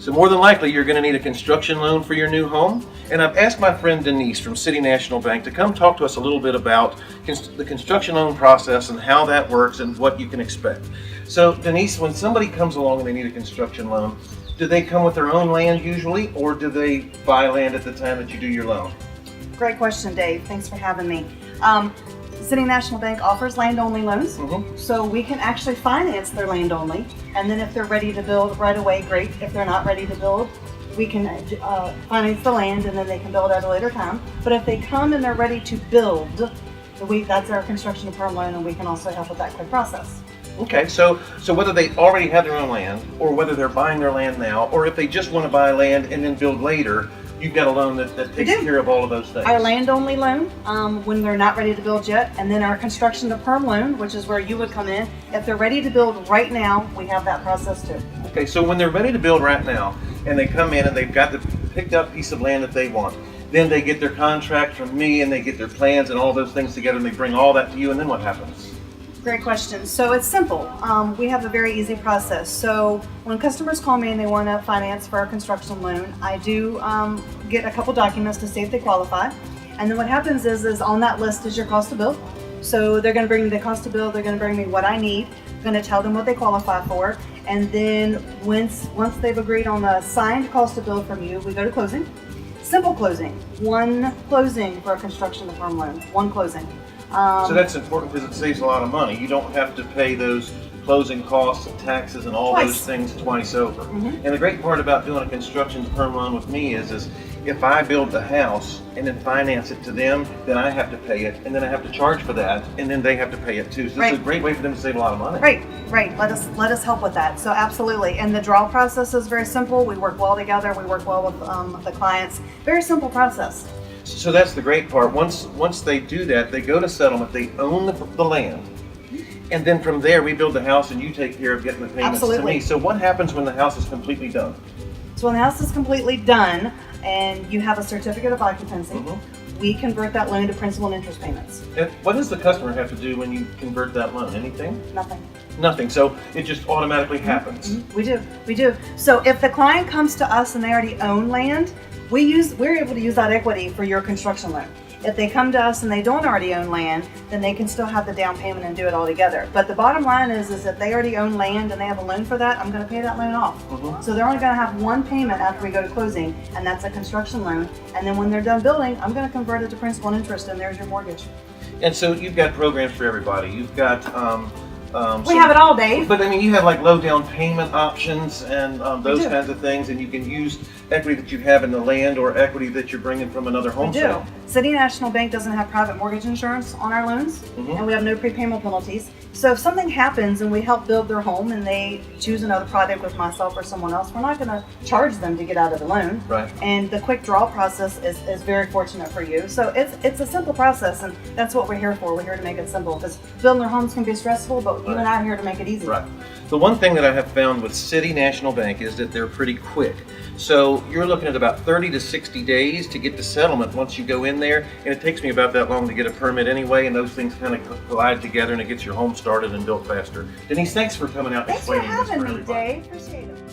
So more than likely, you're going to need a construction loan for your new home. And I've asked my friend Denise from City National Bank to come talk to us a little bit about the construction loan process and how that works and what you can expect. So Denise, when somebody comes along and they need a construction loan, do they come with their own land usually, or do they buy land at the time that you do your loan? Great question, Dave. Thanks for having me. City National Bank offers land-only loans, so we can actually finance their land-only, and then if they're ready to build right away, great. If they're not ready to build, we can finance the land, and then they can build at a later time. But if they come and they're ready to build, that's our construction and perm loan, and we can also help with that quick process. Okay, so whether they already have their own land, or whether they're buying their land now, or if they just want to buy land and then build later, you've got a loan that takes care of all of those things. Our land-only loan, when they're not ready to build yet, and then our construction to perm loan, which is where you would come in. If they're ready to build right now, we have that process too. Okay, so when they're ready to build right now, and they come in and they've got the picked up piece of land that they want, then they get their contract from me and they get their plans and all those things together and they bring all that to you, and then what happens? Great question. So it's simple. We have a very easy process. So when customers call me and they want to finance for a construction loan, I do get a couple documents to see if they qualify. And then what happens is on that list is your cost to build. So they're going to bring me the cost to build. They're going to bring me what I need. I'm going to tell them what they qualify for. And then once they've agreed on the signed cost to build from you, we go to closing. Simple closing. One closing for a construction to perm loan. One closing. So that's important because it saves a lot of money. You don't have to pay those closing costs and taxes and all those things twice over. And the great part about doing a construction perm loan with me is if I build the house and then finance it to them, then I have to pay it, and then I have to charge for that, and then they have to pay it too. So this is a great way for them to save a lot of money. Right. Let us help with that. So absolutely. And the draw process is very simple. We work well together. We work well with the clients. Very simple process. So that's the great part. Once they do that, they go to settlement, they own the land, and then from there we build the house and you take care of getting the payments to me. So what happens when the house is completely done? So when the house is completely done and you have a certificate of occupancy, we convert that loan to principal and interest payments. And what does the customer have to do when you convert that loan? Anything? Nothing. So it just automatically happens. We do. So if the client comes to us and they already own land, we're able to use that equity for your construction loan. If they come to us and they don't already own land, then they can still have the down payment and do it all together. But the bottom line is if they already own land and they have a loan for that, I'm going to pay that loan off. So they're only going to have one payment after we go to closing, and that's a construction loan. And then when they're done building, I'm going to convert it to principal and interest, and there's your mortgage. And so you've got programs for everybody. You've got we have it all, Dave. But I mean, you have like low down payment options and those kinds of things, and you can use equity that you have in the land or equity that you're bringing from another home sale. City National Bank doesn't have private mortgage insurance on our loans, and we have no prepayment penalties. So if something happens and we help build their home and they choose another product with myself or someone else, we're not going to charge them to get out of the loan. And the quick draw process is very fortunate for you. So it's a simple process, and that's what we're here for. We're here to make it simple because building their homes can be stressful, but you and I are here to make it easy. The one thing that I have found with City National Bank is that they're pretty quick. So you're looking at about 30 to 60 days to get to settlement once you go in there, and it takes me about that long to get a permit anyway, and those things kind of collide together and it gets your home started and built faster. Denise, thanks for coming out and explaining this for everybody. Thanks for having me, Dave. Appreciate it.